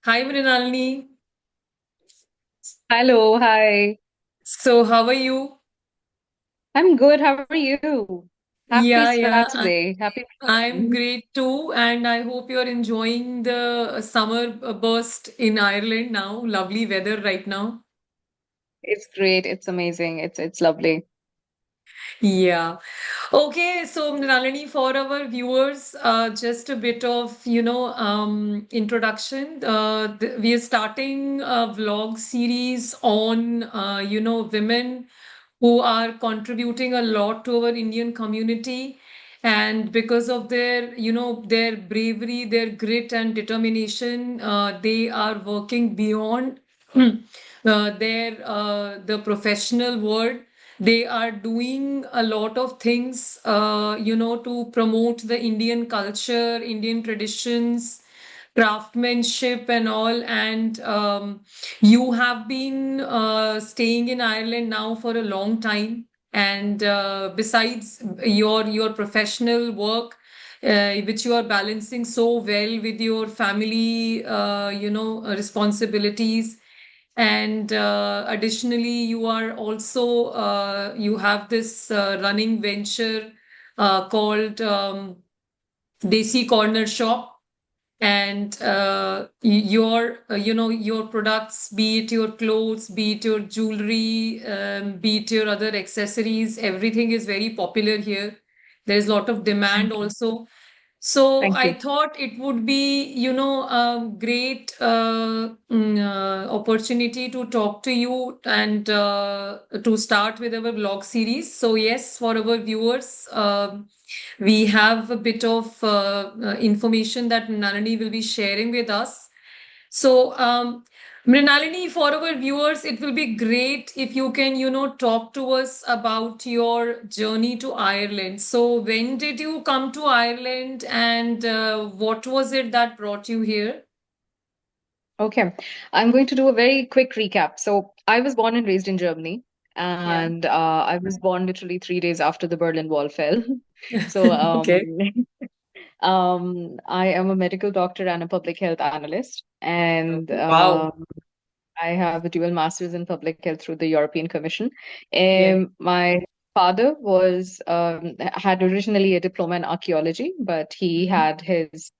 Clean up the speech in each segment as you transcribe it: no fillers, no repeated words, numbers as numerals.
Hi, Mrinalini. Hello, hi. So, how are you? I'm good. How are you? Happy Yeah, yeah, Saturday. Happy I'm weekend. great too, and I hope you're enjoying the summer burst in Ireland now. Lovely weather right now. It's great. It's amazing. It's lovely. Yeah. Okay, so Nalini, for our viewers, just a bit of, introduction. We are starting a vlog series on, women who are contributing a lot to our Indian community. And because of their bravery, their grit and determination, they are working beyond the professional world. They are doing a lot of things, to promote the Indian culture, Indian traditions, craftsmanship, and all. And you have been staying in Ireland now for a long time. And besides your professional work, which you are balancing so well with your family, responsibilities, and additionally, you are also you have this running venture called Desi Corner Shop, and your products, be it your clothes, be it your jewelry, be it your other accessories, everything is very popular here. There's a lot of demand Thank you. also. So Thank I you. thought it would be, a great opportunity to talk to you and to start with our vlog series. So yes, for our viewers, we have a bit of information that Nalini will be sharing with us. So, Mrinalini, for our viewers, it will be great if you can, talk to us about your journey to Ireland. So, when did you come to Ireland and what was it that brought you here? Okay. I'm going to do a very quick recap. So, I was born and raised in Germany, Yeah. and I was born literally 3 days after the Berlin Wall fell. So, Okay. I am a medical doctor and a public health analyst, and Wow. I have a dual master's in public health through the European Commission. Yeah. My father was had originally a diploma in archaeology, but he Mhm. had his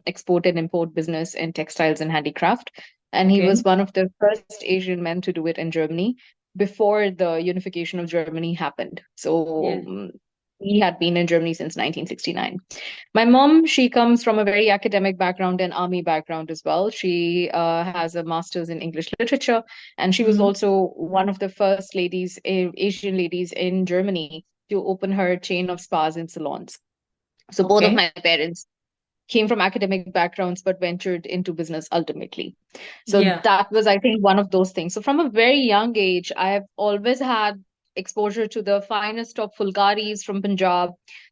export and import business in textiles and handicraft, and he Okay. was one of the first Asian men to do it in Germany before the unification of Germany happened. Yeah. So he had been in Germany since 1969. My mom, she comes from a very academic background and army background as well. She has a master's in English literature, and she was Mhm. also one of the first ladies, Asian ladies in Germany to open her chain of spas and salons. So both of Okay. my parents came from academic backgrounds but ventured into business ultimately. So Yeah. that was, I think, one of those things. So from a very young age, I have always had exposure to the finest of Fulgaris from Punjab,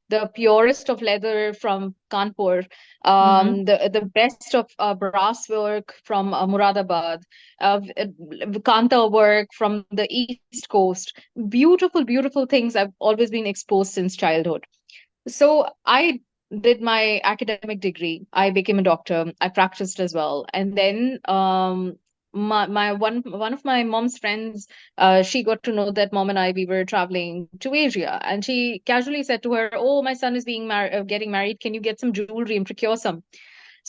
the purest of leather from Kanpur, Mhm. the best of brass work from Muradabad, Kanta work from the East Coast. Beautiful, beautiful things I've always been exposed since childhood. So I did my academic degree. I became a doctor. I practiced as well. And then my one of my mom's friends, she got to know that mom and I we were traveling to Asia, and she casually said to her, "Oh, my son is getting married. Can you get some jewelry and procure some?"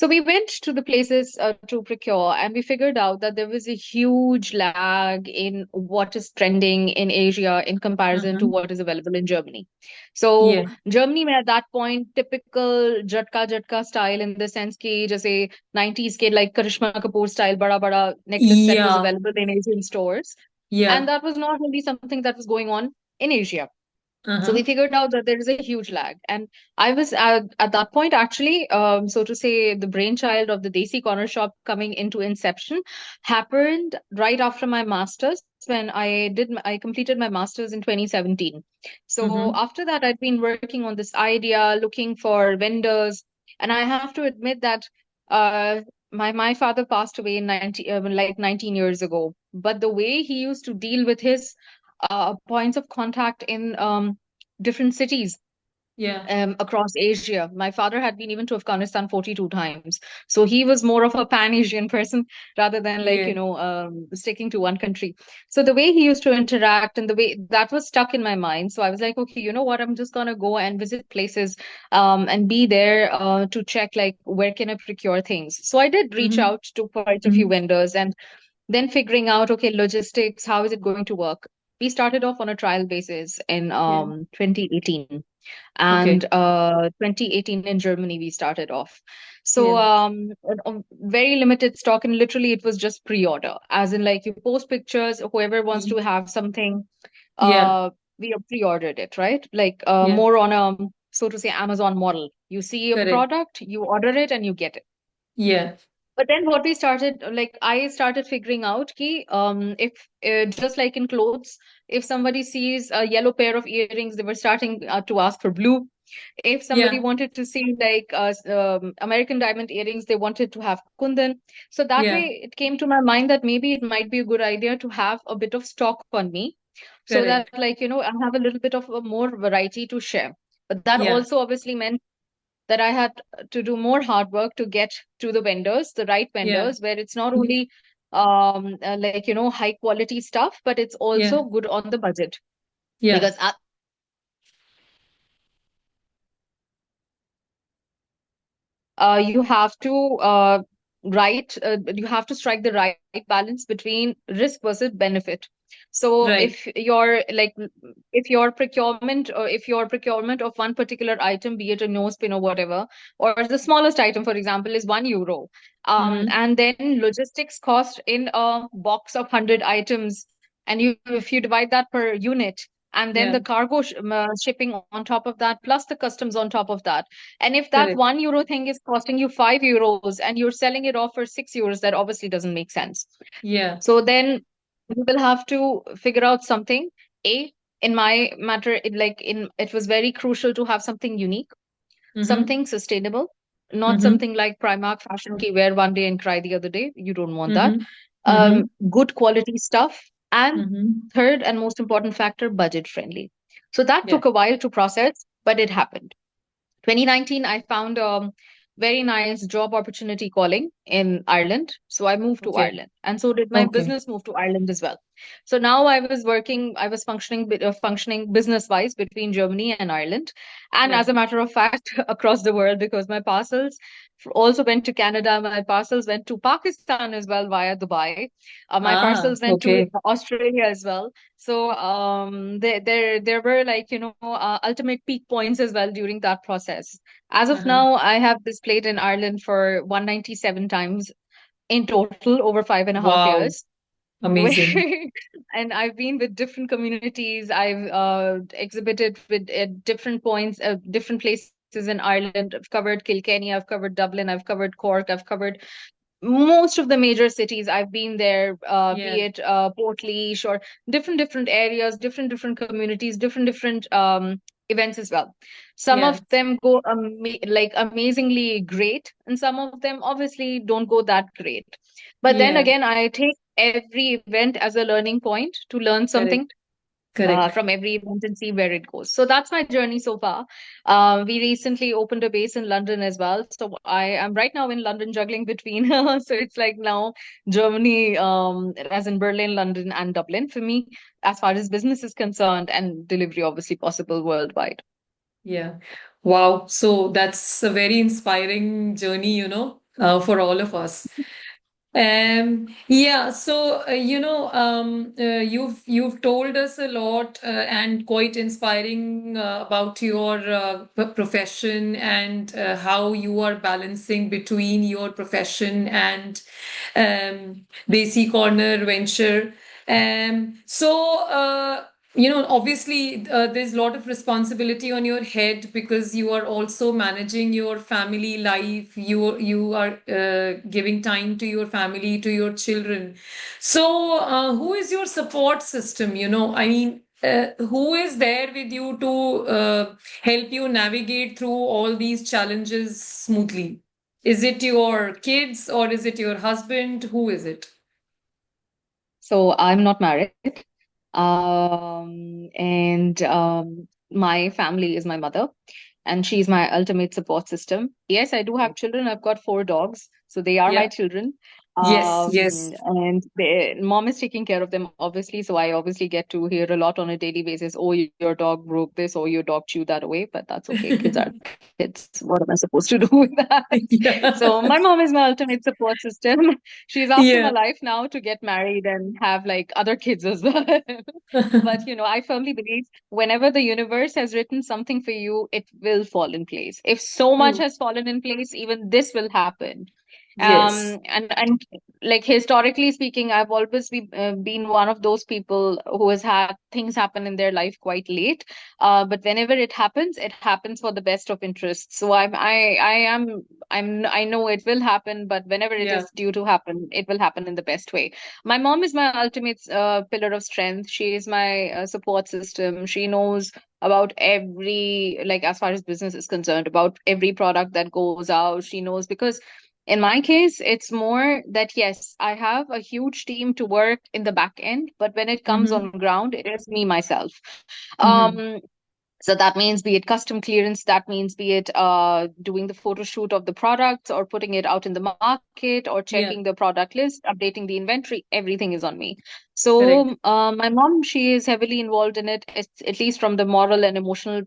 So we went to the places to procure, and we figured out that there was a huge lag in what is trending in Asia in comparison to Mhm. what is available in Germany. Yeah. So Germany में at that point typical झटका style in the sense कि जैसे 90s के like Karishma Kapoor style बड़ा बड़ा necklace set was Yeah. available in Asian stores, and Yeah. that was not really something that was going on in Asia. So we Uh-huh. figured out that there is a huge lag. And I was at that point actually, so to say, the brainchild of the Desi Corner Shop coming into inception happened right after my master's when I completed my master's in 2017. So Mhm. after that, I'd been working on this idea, looking for vendors. And I have to admit that uh, my father passed away in 19 years ago. But the way he used to deal with his points of contact in different cities. Yeah. across Asia. My father had been even to Afghanistan 42 times. So he was more of a pan-Asian person rather than like, Yeah. sticking to one country. So the way he used to interact and the way that was stuck in my mind. So I was like, okay, you know what? I'm just gonna go and visit places and be there to check like where can I procure things. So I did reach Mm-hmm. out to quite a few Mm-hmm. vendors and then figuring out, okay, logistics, how is it going to work? We started off on a trial basis in Yeah. 2018 and Okay. 2018 in Germany we started off. So Yeah. very limited stock and literally it was just pre-order, as in like you post pictures, whoever wants to Mhm. have something, Yeah. we have pre-ordered it, right? Like Yeah. more on a so to say Amazon model. You see a Correct. product, you order it, and you get it. Yeah. But then what we started, like I started figuring out ki, if just like in clothes, if somebody sees a yellow pair of earrings, they were starting to ask for blue. If somebody Yeah. wanted to see like American diamond earrings, they wanted to have kundan. So that Yeah. way it came to my mind that maybe it might be a good idea to have a bit of stock on me so that Correct. like, I have a little bit of a more variety to share. But that Yeah. also obviously meant that I had to do more hard work to get to the vendors, the right Yeah. vendors, where it's not Mhm. only like high quality stuff, but it's Yeah. also good on the budget. Yeah. Because you have to you have to strike the right balance between risk versus benefit. So Right. if your procurement of one particular item, be it a nose pin or whatever, or the smallest item, for example, is €1, Mm-hmm. and then logistics cost in a box of 100 items, and you if you divide that per unit, and then Yeah. the shipping on top of that, plus the customs on top of that, and if that Correct. €1 thing is costing you €5 and you're selling it off for €6, that obviously doesn't make sense. Yeah. So then you will have to figure out something. A, in my matter, it was very crucial to have something unique, Mm-hmm. something sustainable, not Mm-hmm. something like Primark fashion ki wear one day and cry the other day. You don't want that. Mm-hmm. Mm-hmm. Good quality stuff. And Mm-hmm. third and most important factor, budget friendly. So that Yeah. took a while to process, but it happened. 2019, I found a very nice job opportunity calling in Ireland. So I moved to Okay. Ireland. And so did my Okay. business move to Ireland as well. So now I was functioning business wise between Germany and Ireland. And Yeah. as a matter of fact, across the world, because my parcels also went to Canada, my parcels went to Pakistan as well via Dubai. My Ah, parcels went to okay. Australia as well. So there were like ultimate peak points as well during that process. As of Uh-huh. now, I have displayed in Ireland for 197 times in total over 5.5 years. Wow. Where Amazing. and I've been with different communities. I've exhibited with at different points, different places in Ireland. I've covered Kilkenny, I've covered Dublin, I've covered Cork, I've covered most of the major cities. I've been there, be Yeah. it Portlaoise or different areas, different communities, different events as well. Some Yeah. of them go like amazingly great, and some of them obviously don't go that great. But then Yeah. again, I take every event as a learning point to learn Correct. something Correct. from every event and see where it goes. So that's my journey so far. We recently opened a base in London as well. So I am right now in London juggling between. So it's like now Germany, as in Berlin, London, and Dublin for me, as far as business is concerned, and delivery obviously possible worldwide. Yeah. Wow. So that's a very inspiring journey, for all of us. Yeah, so you've told us a lot and quite inspiring about your profession and how you are balancing between your profession and Desi Corner venture. Obviously, there's a lot of responsibility on your head because you are also managing your family life. You are giving time to your family, to your children. So, who is your support system? I mean, who is there with you to help you navigate through all these challenges smoothly? Is it your kids or is it your husband? Who is it? So I'm not married. And my family is my mother. and she's my ultimate support system. Yes, I do have children. I've got 4 dogs, so they are my Yeah. children. Yes, yes. And mom is taking care of them, obviously. So I obviously get to hear a lot on a daily basis. Oh, your dog broke this, or your dog chewed that away. But that's okay. Kids are kids. What am I supposed to do with that? Yeah. So my mom is my ultimate support system. She's after my Yeah. life now to get married and have like other kids as well. But I firmly believe whenever the universe has written something for you, it will fall in place. If so much True. has fallen in place, even this will happen. Yes. And like historically speaking, I've always been one of those people who has had things happen in their life quite late. But whenever it happens for the best of interests. So I know it will happen, but whenever it Yeah. is due to happen, it will happen in the best way. My mom is my ultimate pillar of strength. She is my support system. She knows about every, like, as far as business is concerned, about every product that goes out. She knows because in my case, it's more that yes, I have a huge team to work in the back end, but when it comes Mm-hmm. on ground, it is me myself. Mm-hmm. Um, so that means be it custom clearance, that means be it doing the photo shoot of the products or putting it out in the market or Yeah. checking the product list, updating the inventory, everything is on me. Correct. So my mom, she is heavily involved in it, at least from the moral and emotional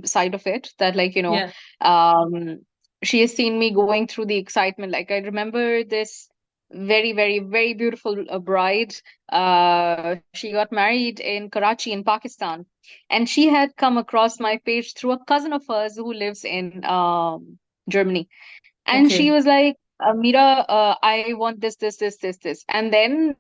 side of it, that like, Yeah. um, she has seen me going through the excitement. Like I remember this very, very, very beautiful bride. She got married in Karachi in Pakistan, and she had come across my page through a cousin of hers who lives in Germany. And she Okay. was like, Mira, I want this. And then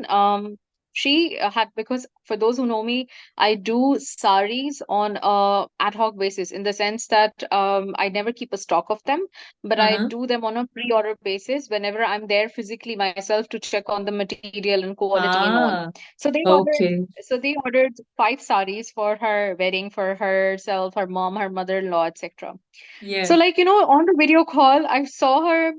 she had, because for those who know me, I do saris on a ad hoc basis, in the sense that I never keep a stock of them, but I Uh-huh. do them on a pre-order basis whenever I'm there physically myself to check on the material and quality and all. Ah, So they ordered, okay. so they ordered 5 saris for her wedding, for herself, her mom, her mother-in-law, etc. So, Yeah. like, on the video call, I saw her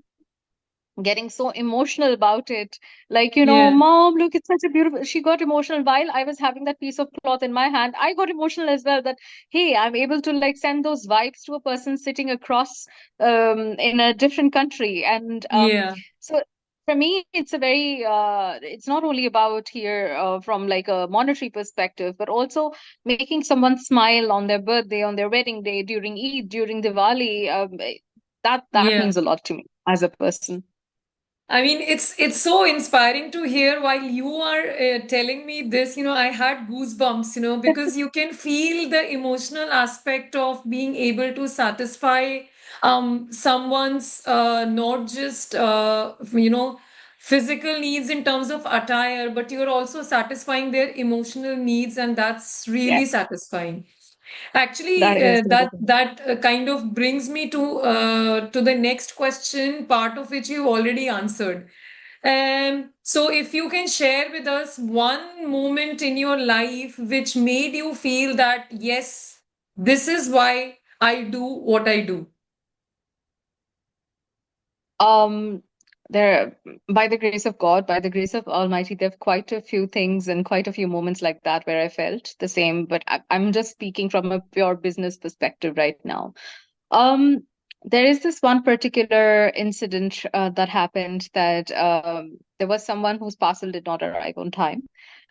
getting so emotional about it. Like, Yeah. mom, look, it's such a beautiful. She got emotional while I was having that piece of cloth in my hand. I got emotional as well that, hey, I'm able to like send those vibes to a person sitting across in a different country. And Yeah. so for me, it's a very, it's not only about here from like a monetary perspective, but also making someone smile on their birthday, on their wedding day, during Eid, during Diwali. That Yeah. means a lot to me as a person. I mean, it's so inspiring to hear while you are telling me this. I had goosebumps, because you can feel the emotional aspect of being able to satisfy someone's not just physical needs in terms of attire, but you're also satisfying their emotional needs, and that's really Yes, satisfying. Actually, that is. That that is. that kind of brings me to the next question, part of which you've already answered. So if you can share with us one moment in your life which made you feel that, yes, this is why I do what I do. Um, there, by the grace of God, by the grace of Almighty, there have quite a few things and quite a few moments like that where I felt the same. But I'm just speaking from a pure business perspective right now. Um, there is this one particular incident that happened that there was someone whose parcel did not arrive on time,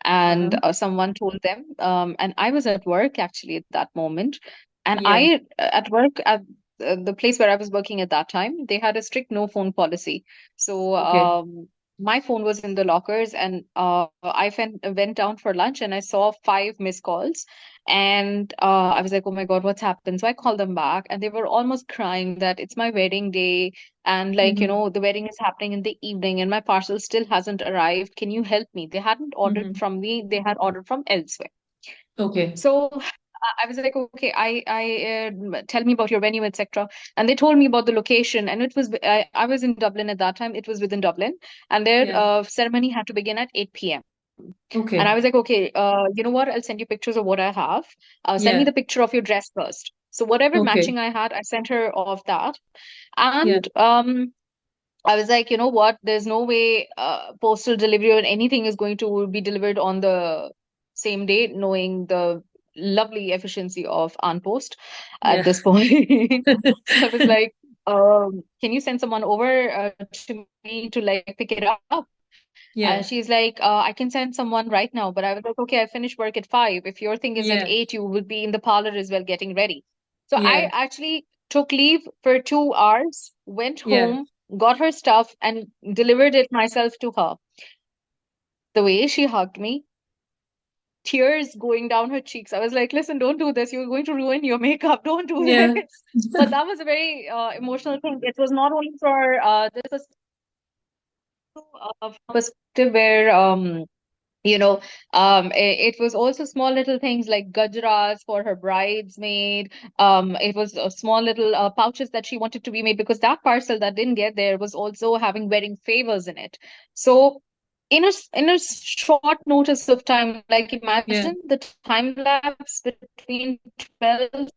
and Uh-huh. someone told them, and I was at work actually at that moment, and Yeah. I at work at the place where I was working at that time, they had a strict no phone policy. So Okay. my phone was in the lockers, and I went down for lunch, and I saw 5 missed calls, and I was like, oh my God, what's happened? So I called them back, and they were almost crying that it's my wedding day. And like, Mm-hmm. the wedding is happening in the evening, and my parcel still hasn't arrived. Can you help me? They hadn't ordered Mm-hmm. from me, they had ordered from elsewhere. Okay. So I was like, okay, tell me about your venue, etc. And they told me about the location, and I was in Dublin at that time. It was within Dublin, and their Yeah. ceremony had to begin at 8 p.m. And I was Okay. like, okay, you know what? I'll send you pictures of what I have. Send me Yeah. the picture of your dress first. So whatever Okay. matching I had, I sent her of that. Yeah. And I was like, you know what? There's no way postal delivery or anything is going to be delivered on the same day, knowing the lovely efficiency of An Post at Yeah. this point. So I was like, can you send someone over to me to like pick it up? And Yeah. she's like, I can send someone right now. But I was like, okay, I finish work at 5. If your thing is at Yeah. 8, you would be in the parlor as well getting ready. So I Yeah. actually took leave for 2 hours, went Yeah. home, got her stuff, and delivered it myself to her. The way she hugged me, tears going down her cheeks. I was like, listen, don't do this. You're going to ruin your makeup. Don't do Yeah. this. But that was a very emotional thing. It was not only for this was from a perspective where you know it was also small little things like gajras for her bridesmaid. It was small little pouches that she wanted to be made, because that parcel that didn't get there was also having wedding favors in it. So in a short notice of time, like Yeah. imagine the time lapse between 12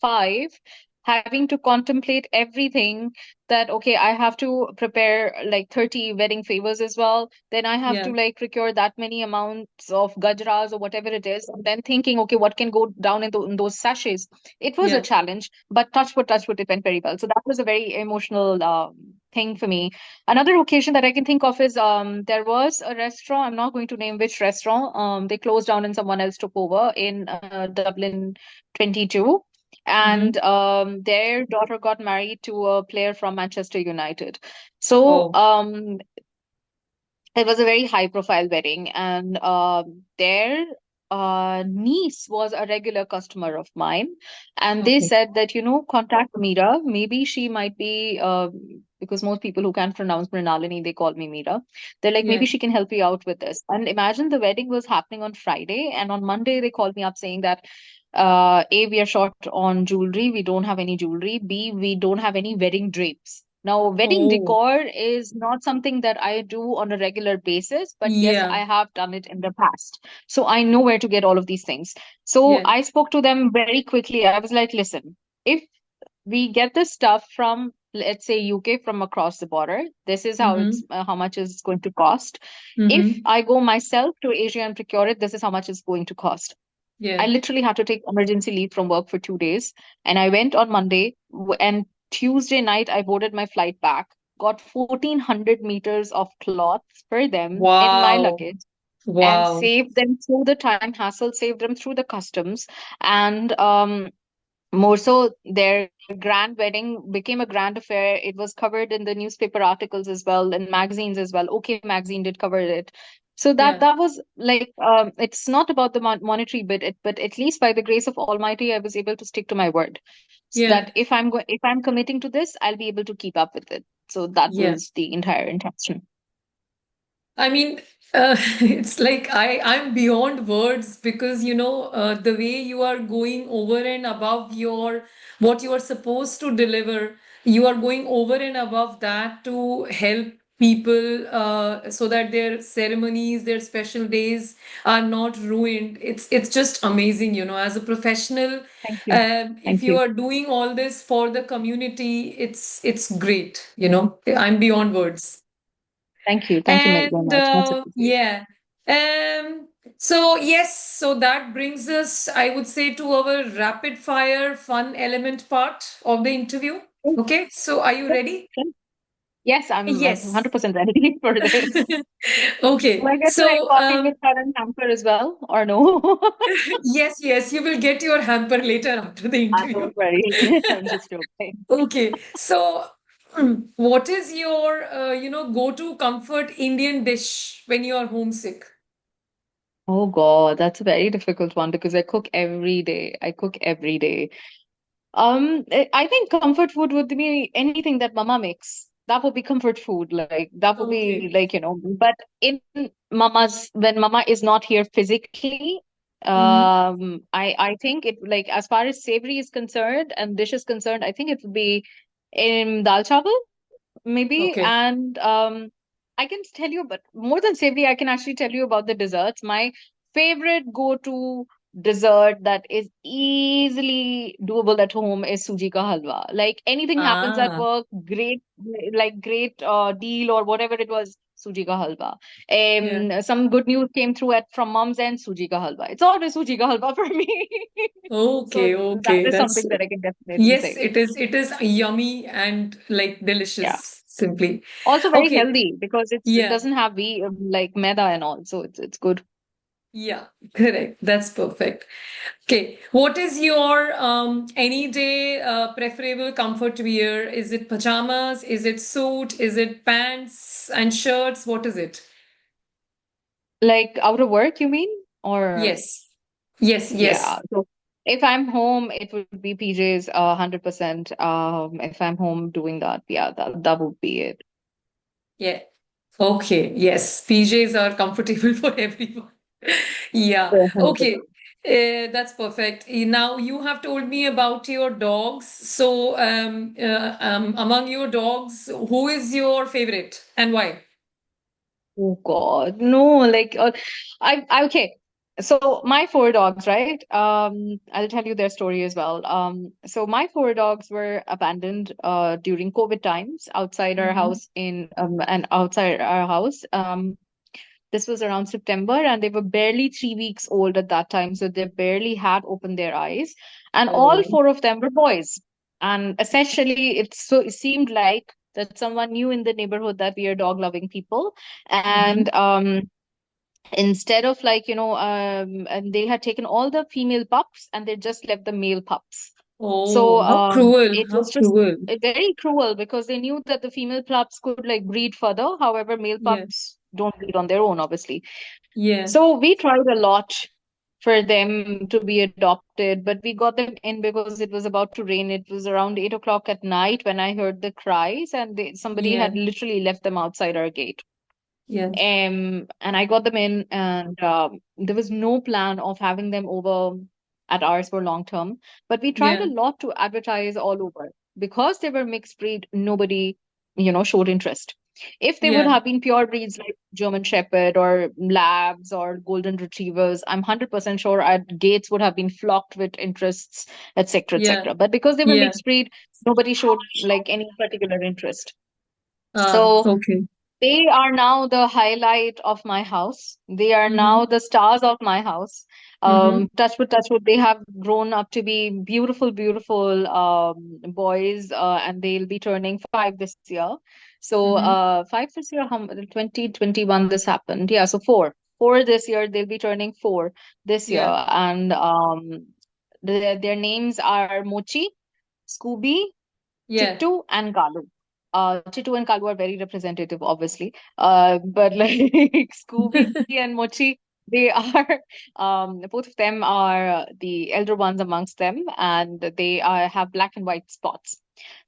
5, having to contemplate everything, that okay, I have to prepare like 30 wedding favors as well, then I have Yeah. to like procure that many amounts of gajras or whatever it is, and then thinking, okay, what can go down in those sachets. It was a Yeah. challenge, but touch wood, it went very well. So that was a very emotional thing for me. Another occasion that I can think of is there was a restaurant, I'm not going to name which restaurant, they closed down and someone else took over in Dublin 22, Mm-hmm. and their daughter got married to a player from Manchester United. So Oh, it was a very high profile wedding, and their niece was a regular customer of mine. And they okay. said that, contact Mira. Maybe she might be, because most people who can't pronounce Mrinalini, they call me Mira. They're like, maybe Yeah. she can help you out with this. And imagine the wedding was happening on Friday, and on Monday, they called me up saying that, A, we are short on jewelry. We don't have any jewelry. B, we don't have any wedding drapes. Now, wedding Oh, decor is not something that I do on a regular basis, but yes, yeah. I have done it in the past. So I know where to get all of these things. So Yeah. I spoke to them very quickly. I was like, listen, if we get the stuff from, let's say, UK, from across the border, this is Mm-hmm. how much is going to cost. If Mm-hmm. I go myself to Asia and procure it, this is how much it's going to cost. I Yeah. literally had to take emergency leave from work for 2 days. And I went on Monday, and Tuesday night I boarded my flight back, got 1,400 meters of cloths for them in my Wow. luggage, and Wow. saved them through the time hassle, saved them through the customs. And more so, their grand wedding became a grand affair. It was covered in the newspaper articles as well, and magazines as well. Okay, magazine did cover it. So that Yeah. that was like, it's not about the monetary bit, but at least by the grace of Almighty, I was able to stick to my word. So Yeah. that if I'm committing to this, I'll be able to keep up with it. So that Yeah. was the entire intention. I mean, it's like I'm beyond words because the way you are going over and above your what you are supposed to deliver, you are going over and above that to help people so that their ceremonies, their special days are not ruined. It's just amazing, as a professional. Thank you. If Thank you you. are doing all this for the community, it's great. I'm beyond words. Thank you. Thank you very And much. Much appreciated. yeah. So yes, so that brings us, I would say, to our rapid fire fun element part of the interview. Okay, so are you ready? Yes, I'm Yes. 100% ready for this. Do Okay, I get to like so pop in with current hamper as well, or no? yes, yes, you will get your hamper later after the interview. Don't worry. I'm just joking. Okay, so what is your go-to comfort Indian dish when you are homesick? Oh God, that's a very difficult one because I cook every day. I cook every day. I think comfort food would be anything that mama makes. That would be comfort food. Like that would be Okay. like, but in mama's when mama is not here physically, Mm-hmm. I think it, like, as far as savory is concerned and dish is concerned, I think it would be in dal chawal maybe. Okay. And I can tell you, but more than savory, I can actually tell you about the desserts. My favorite go-to. dessert that is easily doable at home is suji ka halwa. Like anything happens at Ah, work, great deal or whatever it was, suji ka halwa. yeah. Some good news came through at from mom's end, suji ka halwa. It's always suji ka halwa for me. So Okay, that okay. is That's something that I can definitely yes, say. it is yummy and like Yeah. delicious simply. Also very Okay. healthy because it Yeah. doesn't have like maida and all, so it's good. Yeah, correct. That's perfect. Okay. What is your any day preferable comfort wear? Is it pajamas? Is it suit? Is it pants and shirts? What is it? Like out of work, you mean? Or Yes. Yes, yeah. yes. So if I'm home, it would be PJs, 100%. If I'm home doing that, yeah, that would be it. Yeah. Okay. Yes. PJs are comfortable for everyone. Yeah. Yeah, Okay. 100%. That's perfect. Now you have told me about your dogs. So, among your dogs, who is your favorite and why? Oh God, no, like I okay. So my four dogs, right? I'll tell you their story as well. So my four dogs were abandoned during COVID times outside our Mm-hmm. house in and outside our house. This was around September, and they were barely 3 weeks old at that time, so they barely had opened their eyes. And all Oh. four of them were boys. And essentially, it seemed like that someone knew in the neighborhood that we are dog-loving people, Mm-hmm. and instead of like and they had taken all the female pups and they just left the male pups. So Oh, how cruel! it How was just cruel! very cruel because they knew that the female pups could like breed further. However, male Yeah. pups don't breed on their own, obviously. Yeah. So we tried a lot for them to be adopted, but we got them in because it was about to rain. It was around 8 o'clock at night when I heard the cries, and somebody Yeah. had literally left them outside our gate. Yeah. And I got them in, and there was no plan of having them over at ours for long term. But we tried Yeah. a lot to advertise all over. Because they were mixed breed, nobody, showed interest. If they would Yeah. have been pure breeds like German Shepherd or Labs or Golden Retrievers, I'm 100% sure our gates would have been flocked with interests, etc., Yeah. etc. But because they were Yeah. mixed breed, nobody showed like any particular interest. Ah, So okay. they are now the highlight of my house. They are Mm-hmm. now the stars of my house. Mm-hmm. Touch wood, they have grown up to be beautiful, beautiful boys, and they'll be turning 5 this year. So, Mm-hmm. 5 this year, 2021, this happened. Yeah, so 4. 4 this year, they'll be turning 4 this year. Yeah. And their names are Mochi, Scooby, Yeah. Chittu and Kalu. Chittu and Kalu are very representative, obviously. But like Scooby and Mochi, they are both of them are the elder ones amongst them, and they have black and white spots.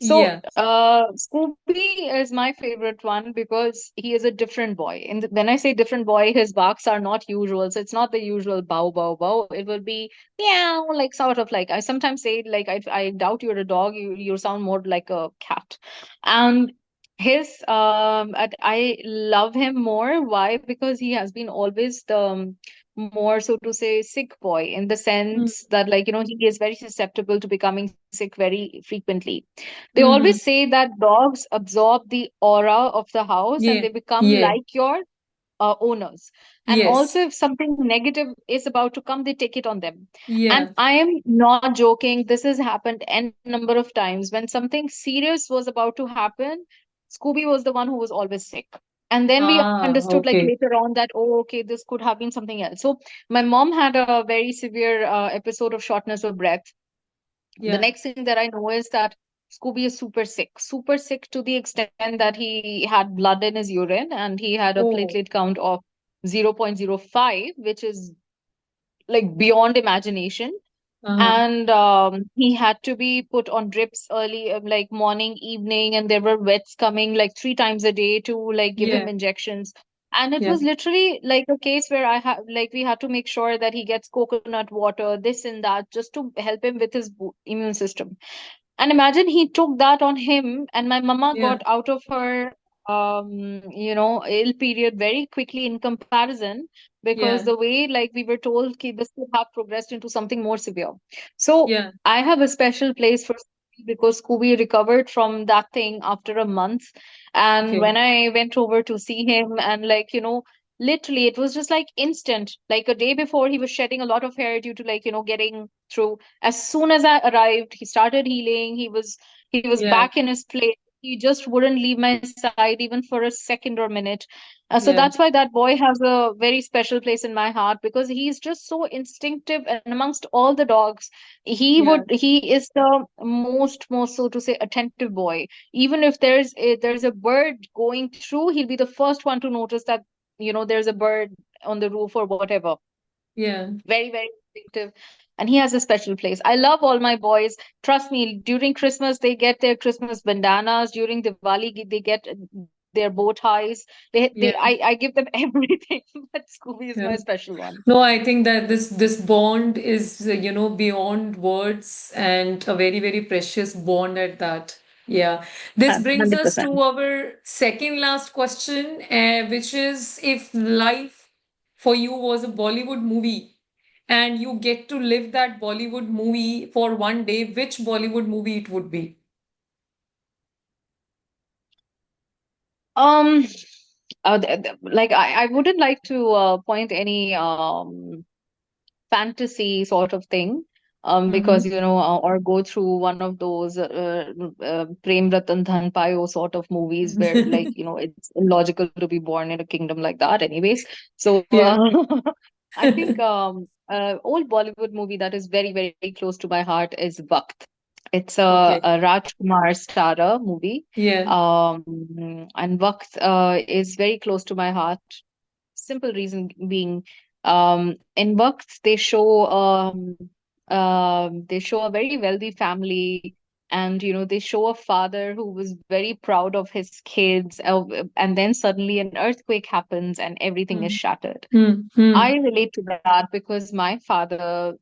So Yeah. Scooby is my favorite one because he is a different boy. And when I say different boy, his barks are not usual. So it's not the usual bow bow bow. It will be meow, like sort of like I sometimes say like I doubt you're a dog. You sound more like a cat. And I love him more. Why? Because he has been always the more so to say sick boy in the Mm. sense that like he is very susceptible to becoming sick very frequently. They Mm-hmm. always say that dogs absorb the aura of the house and Yeah. they become Yeah. like your owners. And also, Yes. if something negative is about to come, they take it on them. And Yeah. I am not joking. This has happened n number of times. When something serious was about to happen, Scooby was the one who was always sick. And then we Ah, understood like okay. later on that, oh, okay, this could have been something else. So my mom had a very severe episode of shortness of breath. The Yeah. next thing that I know is that Scooby is super sick to the extent that he had blood in his urine and he had a Oh. platelet count of 0.05, which is like beyond imagination. Uh-huh. And he had to be put on drips early, like morning, evening, and there were vets coming like 3 times a day to like give him Yeah. injections. And it Yeah. was literally like a case where I had like we had to make sure that he gets coconut water, this and that, just to help him with his immune system. And imagine he took that on him, and my mama Yeah. got out of her. ill period very quickly in comparison, because Yeah, the way, like, we were told ki this could have progressed into something more severe. So yeah. I have a special place for Scooby because Scooby recovered from that thing after a month. And Okay. when I went over to see him, and like, literally it was just like instant. Like a day before, he was shedding a lot of hair due to, like, getting through. As soon as I arrived, he started healing. He was Yeah, back in his place. He just wouldn't leave my side even for a second or minute. So yeah, that's why that boy has a very special place in my heart, because he's just so instinctive, and amongst all the dogs, yeah, he is the most, so to say, attentive boy. Even if there's a bird going through, he'll be the first one to notice that, there's a bird on the roof or whatever. yeah. Very, very instinctive. And he has a special place. I love all my boys. Trust me, during Christmas, they get their Christmas bandanas. During Diwali, they get their bow ties. Yeah. I give them everything, but Scooby is Yeah. my special one. No, I think that this bond is, beyond words, and a very, very precious bond at that. Yeah. This brings us to 100%. our second last question, which is, if life for you was a Bollywood movie and you get to live that Bollywood movie for one day, which Bollywood movie it would be? Um, like, I wouldn't like to point any fantasy sort of thing, because Mm-hmm. or go through one of those Prem Ratan Dhan Payo sort of movies where, like, it's illogical to be born in a kingdom like that anyways. So Yeah. I think old Bollywood movie that is very, very close to my heart is Vakt. It's Okay. a Rajkumar starrer movie. Yeah. And Vakt is very close to my heart. Simple reason being, in Bucks they show a very wealthy family, and they show a father who was very proud of his kids, and then suddenly an earthquake happens and everything is Mm. shattered. Mm. Mm. I relate to that because my father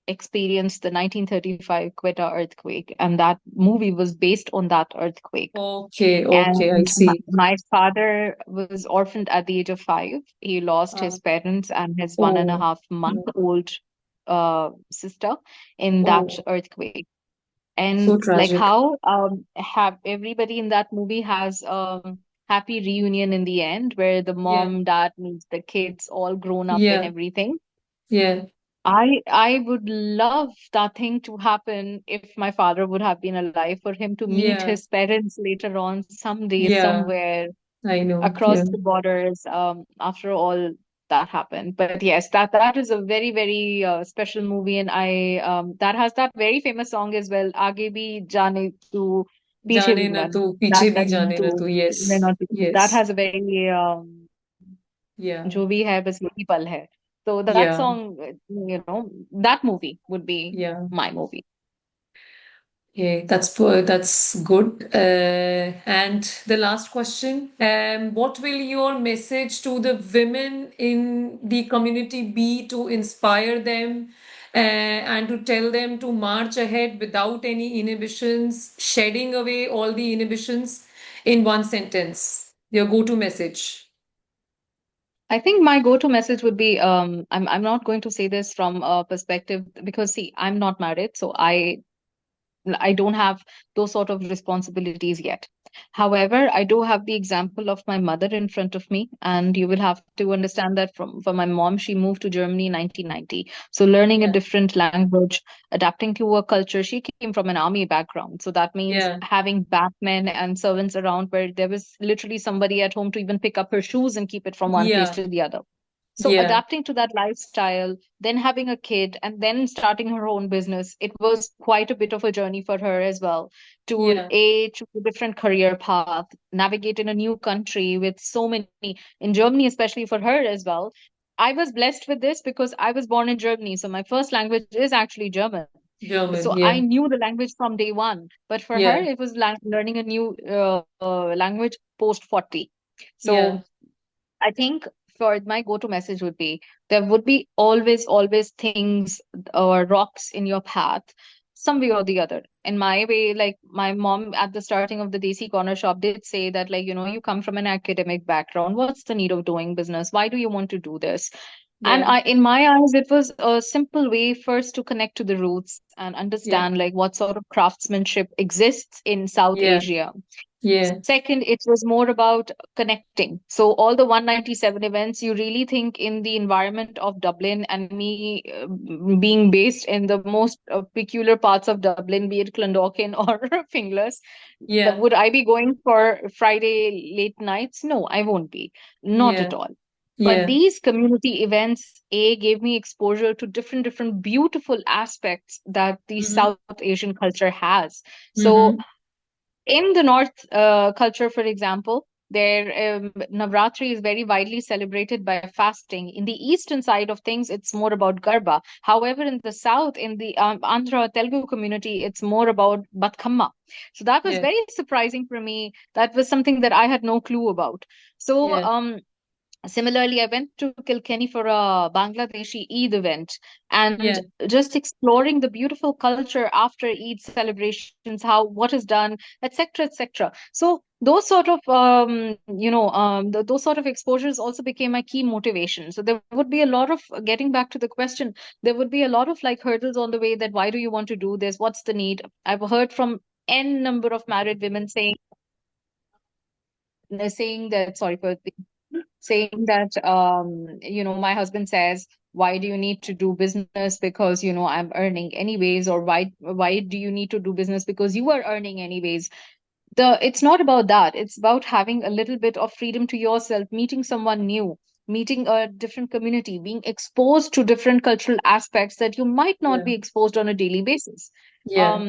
experienced the 1935 Quetta earthquake, and that movie was based on that earthquake. Okay. Okay. I And see. my father was orphaned at the age of 5. He lost Uh, his parents and his one and a oh. half month old sister in that Oh. earthquake. So And like tragic. how have everybody in that movie has happy reunion in the end, where the Yeah. mom, dad meets the kids all grown up and Yeah. everything. Yeah. I would love that thing to happen if my father would have been alive, for him to meet Yeah. his parents later on someday, Yeah. somewhere I know. across Yeah. the borders, after all that happened. But yes, that is a very, very special movie, and I that has that very famous song as well, Aage bhi jaane tu, piche जाने bhi न na, तू that पीछे भी that जाने न to तू. Yes. that Yes. has a very Yeah. जो भी है बस यही पल है. So that Yeah. song, that movie would be Yeah. my movie. Yeah, that's good. And the last question, what will your message to the women in the community be to inspire them, and to tell them to march ahead without any inhibitions, shedding away all the inhibitions in one sentence? Your go-to message. I think my go-to message would be, I'm not going to say this from a perspective, because see, I'm not married, so I don't have those sort of responsibilities yet. However, I do have the example of my mother in front of me, and you will have to understand that from my mom, she moved to Germany in 1990. So learning a Yeah, different language, adapting to a culture, she came from an army background. So that means yeah, having backmen and servants around, where there was literally somebody at home to even pick up her shoes and keep it from one place yeah, to the other. So yeah, adapting to that lifestyle, then having a kid, and then starting her own business, it was quite a bit of a journey for her as well, to yeah, choose a different career path, navigate in a new country with so many, in Germany, especially for her as well. I was blessed with this because I was born in Germany, so my first language is actually German. German. So Yeah, I knew the language from day one, but for her, yeah, it was learning a new language post 40. yeah, So I think for my go-to message would be, there would be always, always things or rocks in your path. some way or the other. In my way, like my mom at the starting of the Desi Corner Shop did say that, like, you come from an academic background. What's the need of doing business? Why do you want to do this? And Yeah. in my eyes, it was a simple way first to connect to the roots and Yeah. understand like what sort of craftsmanship exists in South Yeah. Asia. Yeah. Second, it was more about connecting. So all the 197 events, you really think in the environment of Dublin, and me being based in the most peculiar parts of Dublin, be it Clondalkin or Finglas, Yeah. would I be going for Friday late nights? No, I won't be. Not Yeah. at all. But Yeah. these community events, gave me exposure to different beautiful aspects that the Mm-hmm. South Asian culture has. So Mm-hmm. in the North culture, for example, their Navratri is very widely celebrated by fasting. In the eastern side of things, it's more about Garba. However, in the south, in the Andhra Telugu community, it's more about Batkhamma. So that was Yeah. very surprising for me. That was something that I had no clue about. So Yeah. similarly, I went to Kilkenny for a Bangladeshi Eid event and Yeah. just exploring the beautiful culture after Eid celebrations, how what is done, etc., etc. So those sort of those sort of exposures also became my key motivation. So there would be a lot of getting back to the question. There would be a lot of like hurdles on the way that why do you want to do this? What's the need? I've heard from n number of married women saying that sorry for saying that my husband says, why do you need to do business because I'm earning anyways, or why do you need to do business because you are earning anyways. It's not about that. It's about having a little bit of freedom to yourself, meeting someone new, meeting a different community, being exposed to different cultural aspects that you might not Yeah. be exposed on a daily basis. Yeah. um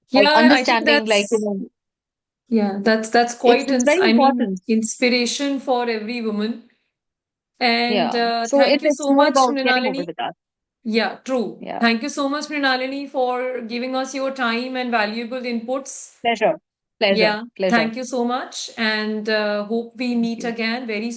Yeah. I think Understanding like that's yeah, that's it's quite it's very I mean, important. inspiration for every woman. And Yeah, so thank you it's so more much, about getting over Mrinalini. the that. Yeah, true. Yeah. Thank you so much, Mrinalini, for giving us your time and valuable inputs. Pleasure. Pleasure. Yeah, Pleasure. thank you so much. And hope we Thank meet you. again very